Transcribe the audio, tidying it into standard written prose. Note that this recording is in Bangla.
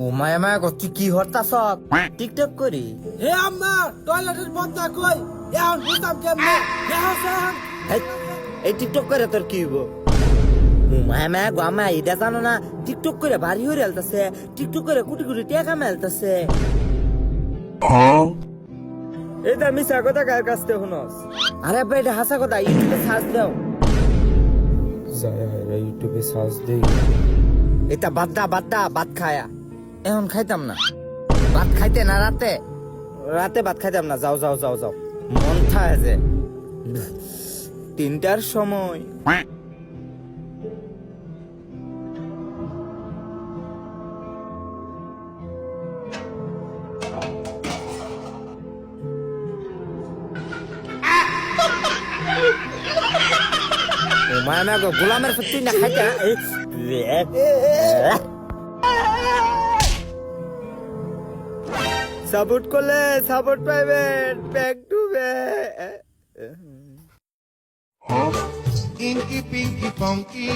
ও মায়া মায়া গো তুই কি হরতাছ? টিকটক করি? হে আম্মা টয়লেটের বন্ধা কই এখন বুঝতাম কেমনে এই টিকটক করে তোর কি হইব? ও মায়া মায়া গো আমা এটা জানো না টিকটক করে বাড়ি হয়ে আলতাছে, টিকটক করে কোটি কোটি টাকা মেলতাছে। এটা মিছা কথা কার কাছ থেকে শুনস? আরে ভাই এটা হাসা কথা, ইউটিউবে সার্চ দাও। ইউটিউবে সার্চ দেই। এটা বাদ খায়া এখন খাইতাম না। ভাত খাইতে না রাতে ভাত খাইতাম না। যাও যাও যাও যাও, মন থাকে যে 3টার সময়। মায়া গো গোলামের তুই না খাইতা সাপোর্ট করলে সাপোর্ট পাইবেন। Back to back. Inky, pinky, funky.